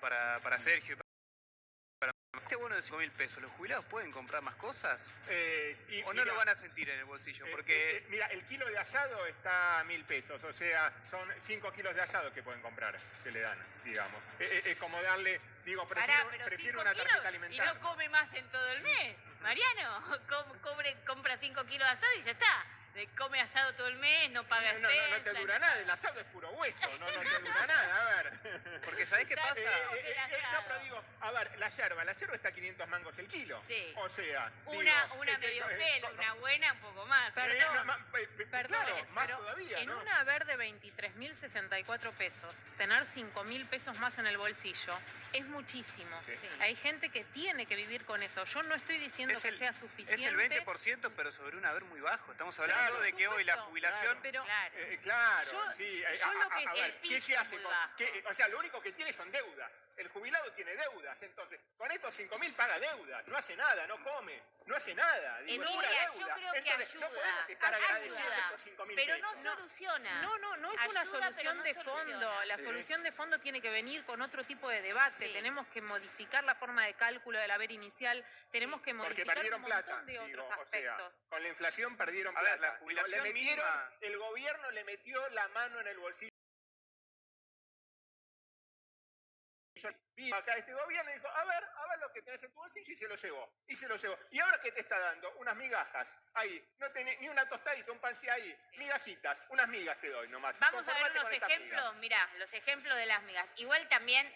para Sergio. Este bono de 5.000 pesos, ¿los jubilados pueden comprar más cosas? ¿O no lo van a sentir en el bolsillo? Porque mira, el kilo de asado está a 1.000 pesos, o sea, son 5 kilos de asado que pueden comprar, que le dan, digamos. Es como darle, digo, prefiero una tarjeta alimentaria. Y no come más en todo el mes. Mariano, compra 5 kilos de asado y ya está. Come asado todo el mes, no paga expensas. No te dura nada, el asado es puro hueso, no te dura nada, a ver. Porque ¿sabés qué pasa? No, pero digo, a ver, la yerba está a 500 mangos el kilo. Sí. O sea, una medio pelo, una buena, un poco más. Perdón, claro, más pero todavía, en ¿no? un haber de 23.064 pesos, tener 5.000 pesos más en el bolsillo es muchísimo. Sí. Hay gente que tiene que vivir con eso. Yo no estoy diciendo que sea suficiente. Es el 20%, pero sobre un haber muy bajo. Estamos hablando de que hoy la jubilación... Pero, claro, sí. yo ¿Qué se hace con...? O sea, lo único que tiene son deudas. El jubilado tiene deudas, entonces, con estos 5.000 paga deudas, no hace nada, no come, no hace nada. Digo, pura deuda. Yo creo que entonces, ayuda. No podemos estar agradecidos de estos 5.000 pero pesos. no soluciona. No es una Ayuda, solución de fondo. soluciona. La solución de fondo tiene que venir con otro tipo de debate. Sí. Tenemos que modificar la forma de cálculo del haber inicial. Tenemos que Porque modificar perdieron un montón plata, de otros o sea, aspectos. con la inflación perdieron A ver, plata. la jubilación mínima... El gobierno le metió la mano en el bolsillo. Vino acá este gobierno y dijo, a ver lo que tenés en tu bolsillo, y se lo llevó. ¿Y ahora qué te está dando? Unas migajas. Ahí, no tenés ni una tostadita, un pancito ahí, migajitas, unas migas te doy nomás. Vamos a ver Conformate unos con estas ejemplos, migas. mirá, los ejemplos de las migas. Igual también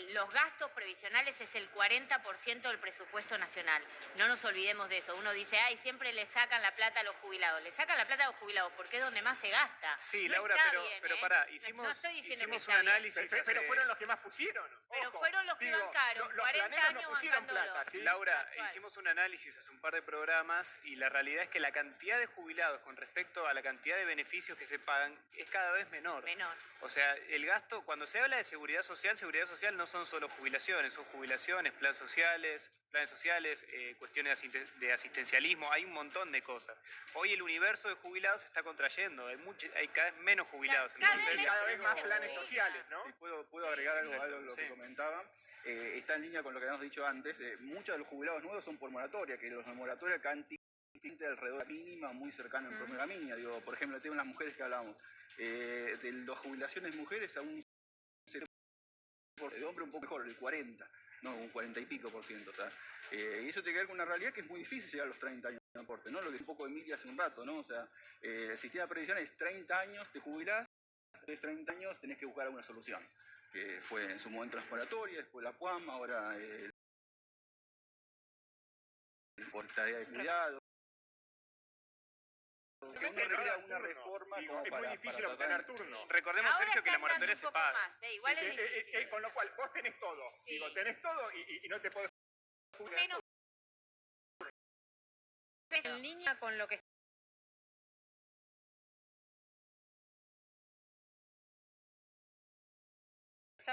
los gastos previsionales es el 40% del presupuesto nacional. No nos olvidemos de eso. Uno dice, ay, siempre le sacan la plata a los jubilados. Le sacan la plata a los jubilados porque es donde más se gasta. Sí, no Laura, está pero, bien, pero ¿eh? pará, No hicimos estoy diciendo que un está bien. análisis. Pero fueron los que más pusieron. Pero Ojo, fueron los que bancaron, los 40 planeros años no pusieron bancándolo. plata, ¿sí? Laura, Tal cual. hicimos un análisis hace un par de programas y la realidad es que la cantidad de jubilados con respecto a la cantidad de beneficios que se pagan es cada vez menor. O sea, el gasto, cuando se habla de seguridad social no son solo jubilaciones, son jubilaciones, planes sociales, cuestiones de asistencialismo, hay un montón de cosas. Hoy el universo de jubilados se está contrayendo, hay cada vez menos jubilados. Cada vez más planes sociales, ¿no? Sí, ¿puedo agregar algo a lo que comentaba? Está en línea con lo que habíamos dicho antes. Muchos de los jubilados nuevos son por moratoria, que los de moratoria acá en alrededor de la mínima, muy cercano en promedio a la mínima. Digo, por ejemplo, tengo las mujeres que hablamos. De las jubilaciones mujeres a un de hombre un poco mejor, el 40, no, un 40 y pico por ciento. O sea, y eso tiene que ver con una realidad que es muy difícil llegar a los 30 años de aporte, ¿no? Lo que es un poco Emilia hace un rato, ¿no? O sea, el sistema de previsión es 30 años, te jubilás, después de 30 años tenés que buscar alguna solución. Que fue en su momento la moratoria, después la PUAM, ahora por tarea de cuidado. Uno requiere una reforma. Digo, es muy difícil obtener turno. Recordemos, Ahora Sergio, que la están dando moratoria un se poco paga. más, igual es difícil. Con lo cual, vos tenés todo. Sí. Digo, tenés todo y no te podés jubilar. Menos En línea con lo que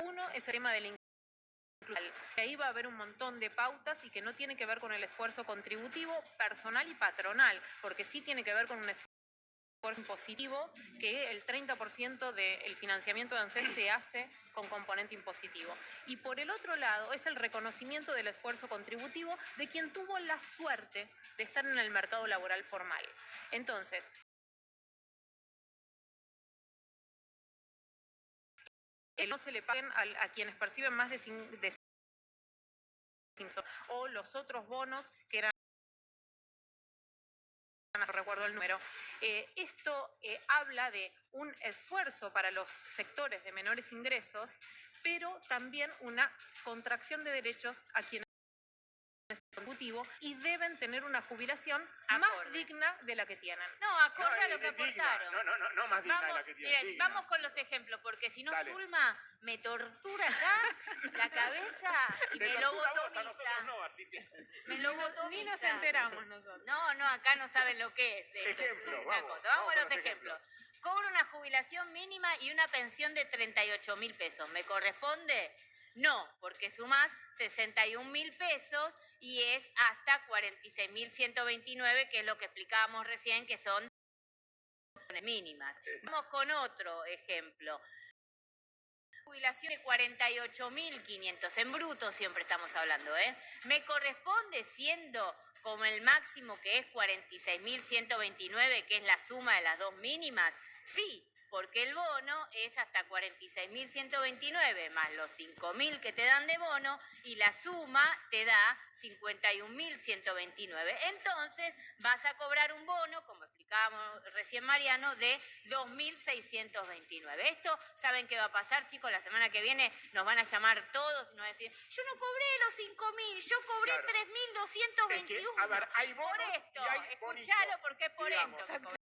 uno es el tema del que ahí va a haber un montón de pautas y que no tiene que ver con el esfuerzo contributivo personal y patronal, porque sí tiene que ver con un esfuerzo impositivo, que el 30% del financiamiento de ANSES se hace con componente impositivo. Y por el otro lado es el reconocimiento del esfuerzo contributivo de quien tuvo la suerte de estar en el mercado laboral formal. Entonces, no se le paguen a quienes perciben más de 5 o los otros bonos que eran, no recuerdo el número. Esto habla de un esfuerzo para los sectores de menores ingresos, pero también una contracción de derechos a quienes contributivo y deben tener una jubilación más digna de la que tienen. No, acorde a lo que aportaron. No más digna de la que tienen. Mira, vamos con los ejemplos, porque si no, Dale. Zulma me tortura acá la cabeza y me lobotomiza. No, así que... Me lobotomiza. Ni nos enteramos nosotros. No, acá no saben lo que es. Esto Ejemplo, es una vamos, cosa. Vamos a con los los ejemplos. Cobro una jubilación mínima y una pensión de 38.000 pesos. ¿Me corresponde? No, porque sumás 61.000 pesos y es hasta 46.129, que es lo que explicábamos recién, que son mínimas. Vamos con otro ejemplo. jubilación de 48.500, en bruto siempre estamos hablando, me corresponde siendo como el máximo que es 46.129, que es la suma de las dos mínimas, sí, porque el bono es hasta 46.129 más los 5.000 que te dan de bono y la suma te da 51.129. Entonces vas a cobrar un bono, como explicábamos recién Mariano, de 2.629. Esto, ¿saben qué va a pasar, chicos? La semana que viene nos van a llamar todos y nos van a decir, yo no cobré los 5.000, yo cobré 3.221. Es que, a ver, hay bonos por esto, y hay escuchalo porque es por digamos, esto.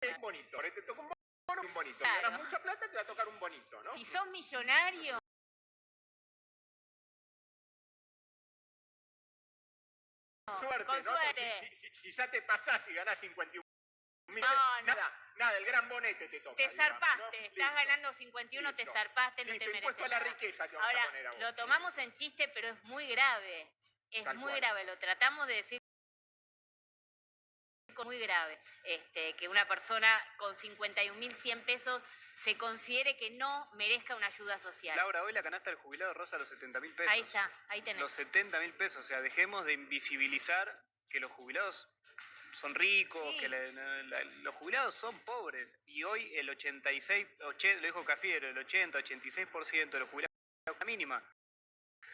Es bonito, ahora te toca un bono y un bonito. Claro. Ganas mucha plata, te va a tocar un bonito, ¿no? Si sos millonario, Suerte, con ¿no? suerte. Si ya te pasás y ganás 51.000, No. nada, el gran bonete te toca. Te digamos, zarpaste, ¿no? estás Listo. ganando 51, te Listo. zarpaste, no Listo, te mereces impuesto a la nada. riqueza te vamos Ahora, a poner a vos. lo tomamos en chiste, pero es muy grave. Es Tal muy cual. grave, lo tratamos de decir muy grave. Que una persona con 51.100 pesos se considere que no merezca una ayuda social. Laura, hoy la canasta del jubilado rosa los 70.000 pesos. Ahí está, ahí tenés. Los 70.000 pesos, o sea, dejemos de invisibilizar que los jubilados son ricos, Sí. que los jubilados son pobres. Y hoy el 86, lo dijo Cafiero, el 80-86% de los jubilados la mínima,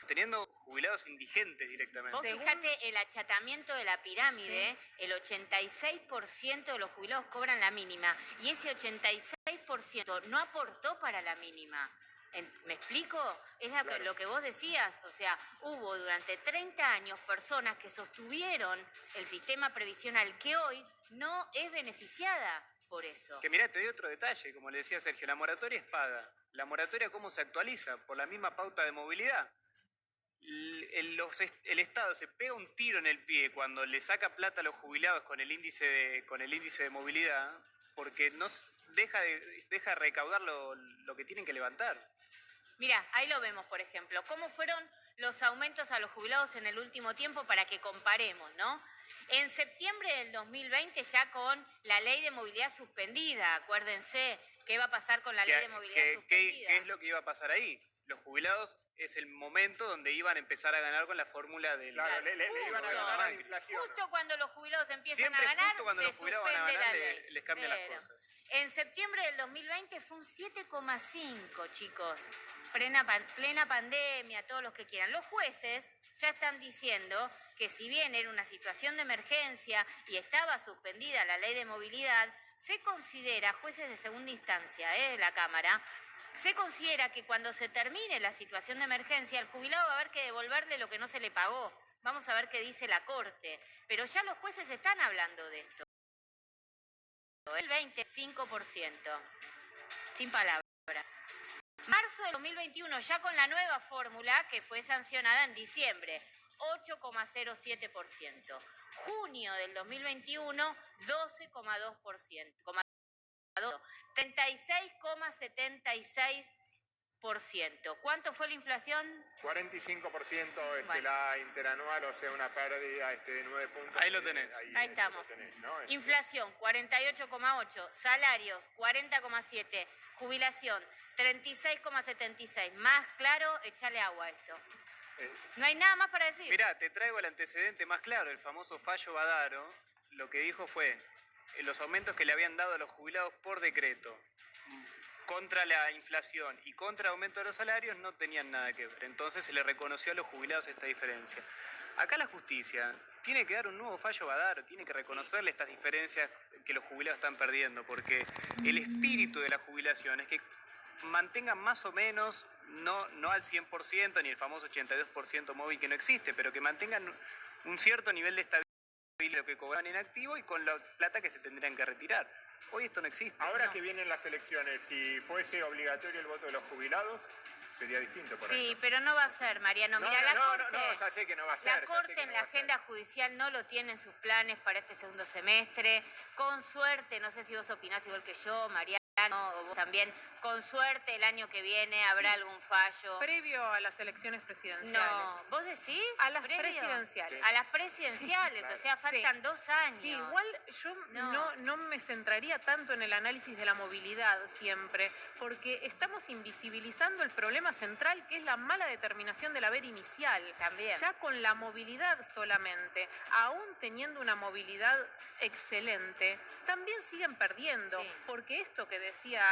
teniendo jubilados indigentes directamente. Vos fijate el achatamiento de la pirámide, el 86% de los jubilados cobran la mínima y ese 86% no aportó para la mínima. ¿Me explico? Es Claro. lo que vos decías, o sea, hubo durante 30 años personas que sostuvieron el sistema previsional que hoy no es beneficiada por eso. Que mirá, te doy otro detalle, como le decía Sergio, la moratoria es paga. La moratoria, ¿cómo se actualiza? Por la misma pauta de movilidad. El Estado se pega un tiro en el pie cuando le saca plata a los jubilados con el índice de movilidad, porque no deja de recaudar lo que tienen que levantar. Mira, ahí lo vemos, por ejemplo, cómo fueron los aumentos a los jubilados en el último tiempo para que comparemos, ¿no? En septiembre del 2020, ya con la ley de movilidad suspendida, acuérdense, ¿qué va a pasar con la ley de movilidad suspendida? ¿Qué es lo que iba a pasar ahí? Los jubilados es el momento donde iban a empezar a ganar con la fórmula del... Claro, le iban a ganar a la inflación. Justo cuando los jubilados empiezan Siempre a ganar, justo cuando se los jubilados van a suspende ganar, la ley. les cambian las Pero, cosas. En septiembre del 2020 fue un 7,5, chicos. Plena pandemia, todos los que quieran. Los jueces ya están diciendo que si bien era una situación de emergencia y estaba suspendida la ley de movilidad, se considera, jueces de segunda instancia de la Cámara, se considera que cuando se termine la situación de emergencia, el jubilado va a haber que devolverle lo que no se le pagó. Vamos a ver qué dice la Corte. Pero ya los jueces están hablando de esto. El 25%. Sin palabras. Marzo del 2021, ya con la nueva fórmula que fue sancionada en diciembre, 8,07%. Junio del 2021, 12,2%. 36,76%. ¿Cuánto fue la inflación? 45% Bueno. la interanual, o sea, una pérdida de 9 puntos. Ahí lo tenés. Ahí estamos. lo tenés, ¿no? Inflación, 48,8. Salarios, 40,7. Jubilación, 36,76. Más claro, echale agua a esto. No hay nada más para decir. Mirá, te traigo el antecedente más claro, el famoso fallo Badaro. Lo que dijo fue los aumentos que le habían dado a los jubilados por decreto contra la inflación y contra el aumento de los salarios no tenían nada que ver. Entonces se le reconoció a los jubilados esta diferencia. Acá la justicia tiene que dar un nuevo fallo Badaro, tiene que reconocerle estas diferencias que los jubilados están perdiendo, porque el espíritu de la jubilación es que mantengan más o menos, no al 100%, ni el famoso 82% móvil que no existe, pero que mantengan un cierto nivel de estabilidad lo que cobran en activo y con la plata que se tendrían que retirar. Hoy esto no existe. Ahora que vienen las elecciones, si fuese obligatorio el voto de los jubilados, sería distinto por Sí, pero no va a ser, Mariano. Mira, la Corte, ya sé que no va a ser. la ya sé Corte que en no la va a ser. agenda judicial no lo tiene en sus planes para este segundo semestre. Con suerte, no sé si vos opinás igual que yo, Mariano. también, con suerte el año que viene habrá algún fallo. Previo a las elecciones presidenciales. No, ¿vos decís? A las ¿Previo? presidenciales. A las presidenciales, o sea, faltan 2 años. Sí, igual yo no me centraría tanto en el análisis de la movilidad siempre, porque estamos invisibilizando el problema central, que es la mala determinación del haber inicial. También. Ya con la movilidad solamente, aún teniendo una movilidad excelente, también siguen perdiendo, porque esto que decía,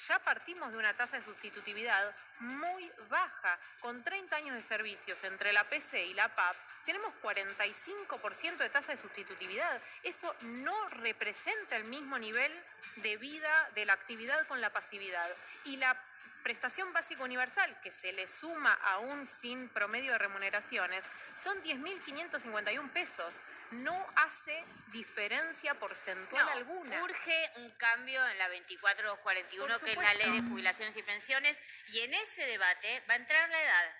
ya partimos de una tasa de sustitutividad muy baja, con 30 años de servicios entre la PC y la PAP, tenemos 45% de tasa de sustitutividad. Eso no representa el mismo nivel de vida de la actividad con la pasividad. Y la prestación básica universal, que se le suma aún sin promedio de remuneraciones, son 10.551 pesos. No hace diferencia porcentual alguna. Urge un cambio en la 24241, que es la ley de jubilaciones y pensiones, y en ese debate va a entrar la edad,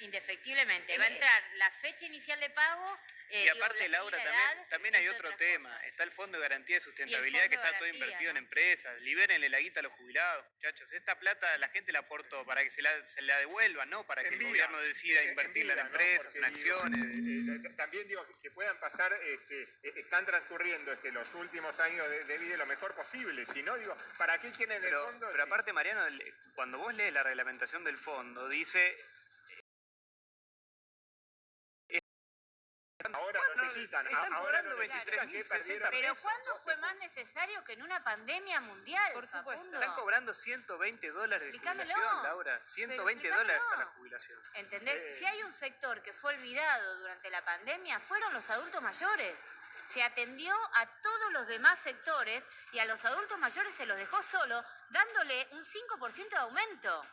indefectiblemente. Va a entrar la fecha inicial de pago. Y aparte, Laura, también hay otro tema. Está el Fondo de Garantía de Sustentabilidad, que está todo invertido en empresas. Libérenle la guita a los jubilados, muchachos. Esta plata la gente la aportó para que se la devuelvan, ¿no? Para que el gobierno decida invertirla en empresas, en acciones. También digo que puedan pasar, están transcurriendo los últimos años de vida lo mejor posible. Si no, digo, ¿para qué quieren el fondo? Pero aparte, Mariano, cuando vos lees la reglamentación del fondo, dice... Ahora lo necesitan, ahora lo necesitan. Pero ¿cuándo fue más necesario que en una pandemia mundial? Por supuesto. Facundo? Están cobrando $120 de jubilación, Laura. $120 para la jubilación. ¿Entendés? Si hay un sector que fue olvidado durante la pandemia, fueron los adultos mayores. Se atendió a todos los demás sectores y a los adultos mayores se los dejó solo, dándole un 5% de aumento.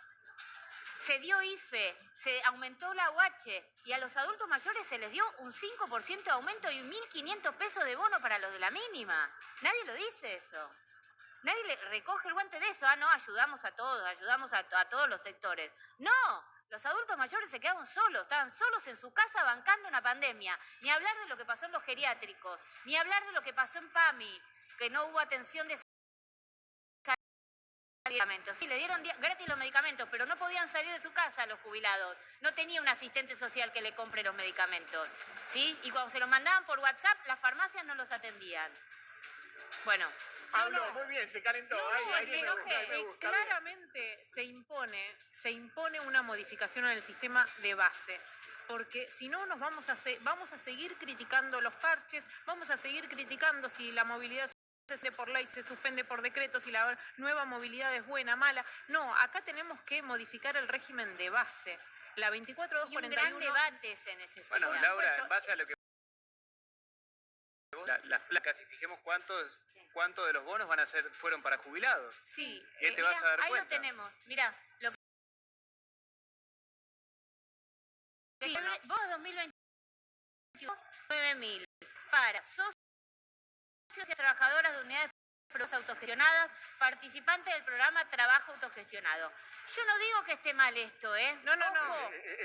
Se dio IFE, se aumentó la UH y a los adultos mayores se les dio un 5% de aumento y 1.500 pesos de bono para los de la mínima. Nadie lo dice eso. Nadie le recoge el guante de eso. No, ayudamos a todos, ayudamos a todos los sectores. No, los adultos mayores se quedaron solos, estaban solos en su casa bancando una pandemia. Ni hablar de lo que pasó en los geriátricos, ni hablar de lo que pasó en PAMI, que no hubo atención de medicamentos. Sí, le dieron gratis los medicamentos, pero no podían salir de su casa los jubilados. No tenía un asistente social que le compre los medicamentos. ¿Sí? Y cuando se los mandaban por WhatsApp, las farmacias no los atendían. Bueno. Habló, muy bien, se calentó. Claramente se impone una modificación en el sistema de base. Porque si no nos vamos a seguir criticando los parches, vamos a seguir criticando si la movilidad se por ley, se suspende por decreto, si la nueva movilidad es buena, mala. No, acá tenemos que modificar el régimen de base. La 24241... Un gran debate se necesita. Bueno, Laura, en base a lo que... Las placas, y fijemos cuántos de los bonos fueron para jubilados. Sí. ¿Qué te vas a dar ahí cuenta? Lo tenemos. Mirá, vos 2021, 9.000 para socios y trabajadoras de unidades autogestionadas, participantes del programa Trabajo Autogestionado. Yo no digo que esté mal esto, ¿eh? No.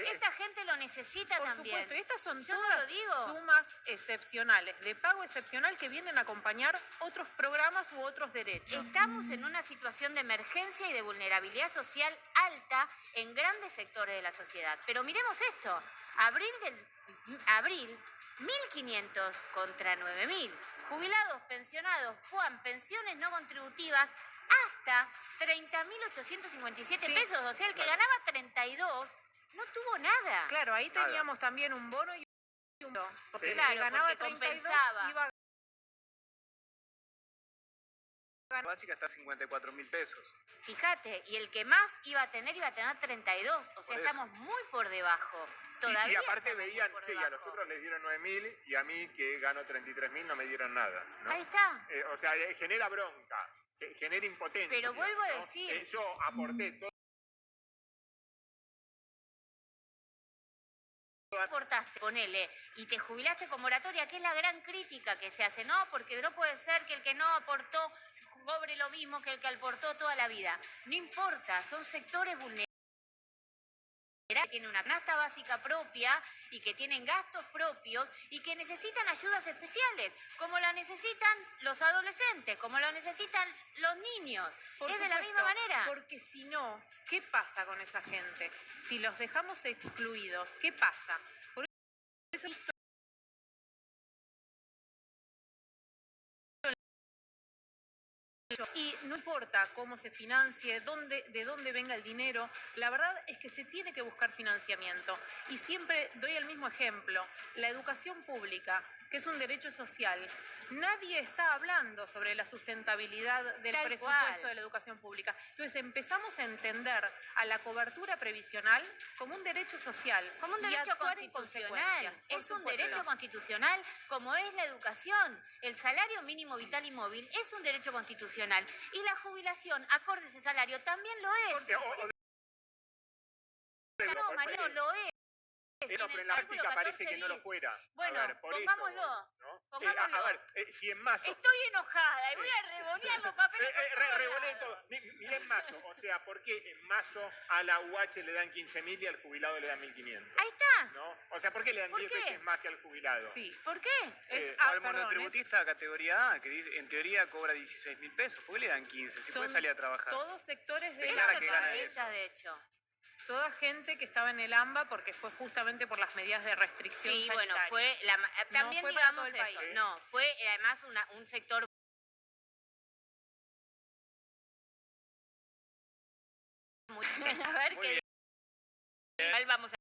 Esta gente lo necesita por también. Supuesto, estas son Yo todas no lo digo. Sumas excepcionales, de pago excepcional que vienen a acompañar otros programas u otros derechos. Estamos en una situación de emergencia y de vulnerabilidad social alta en grandes sectores de la sociedad. Pero miremos esto. Abril 1.500 contra 9.000. Jubilados, pensionados, PUAM, pensiones no contributivas, hasta 30.857 pesos. O sea, el que ganaba 32 no tuvo nada. Claro, ahí teníamos también un bono y un bono. Porque claro, el que ganaba porque 32 compensaba. iba Básica está a 54.000 pesos. Fíjate, y el que más iba a tener 32. O sea, estamos muy por debajo. Todavía y aparte estamos veían, muy por sí, a los debajo. otros les dieron 9.000 y a mí, que gano 33.000, no me dieron nada, ¿no? Ahí está. O sea, genera bronca, genera impotencia. Pero vuelvo a ¿no? decir... Yo aporté todo. Aportaste, ponele, y te jubilaste con moratoria, que es la gran crítica que se hace, no, porque no puede ser que el que no aportó cobre lo mismo que el que aportó toda la vida. No importa, son sectores vulnerables. que tienen una canasta básica propia y que tienen gastos propios y que necesitan ayudas especiales, como la necesitan los adolescentes, como la necesitan los niños. Por es de la supuesto, misma manera. Porque si no, ¿qué pasa con esa gente? Si los dejamos excluidos, ¿qué pasa? Por eso y no importa cómo se financie, de dónde venga el dinero, la verdad es que se tiene que buscar financiamiento. Y siempre doy el mismo ejemplo, la educación pública, que es un derecho social. Nadie está hablando sobre la sustentabilidad del presupuesto de la educación pública. Entonces empezamos a entender a la cobertura previsional como un derecho social. Como un derecho constitucional. Es un derecho constitucional como es la educación. El salario mínimo vital y móvil es un derecho constitucional. Y la jubilación, acorde a ese salario, también lo es. No, Mariano, lo es. Pero en la práctica parece que no lo fuera. Bueno, a ver, por pongámoslo. Eso, ¿no? Pongámoslo. A ver, si en mayo... Estoy enojada y voy a revolear los papeles. Revolé todo. Mirá en mayo. O sea, ¿por qué en mayo a la UH le dan 15.000 y al jubilado le dan 1.500? Ahí está. ¿No? O sea, ¿por qué le dan 10 veces más que al jubilado? Sí. ¿Por qué? Al monotributista categoría A, que en teoría cobra 16.000 pesos, ¿por qué le dan 15? Si puede salir a trabajar. Todos sectores de Declara que gana eso. De hecho. Toda gente que estaba en el AMBA porque fue justamente por las medidas de restricción Sí, sanitaria. bueno, fue también no fue digamos para todo el eso. país. No, fue además un sector muy a ver qué vamos a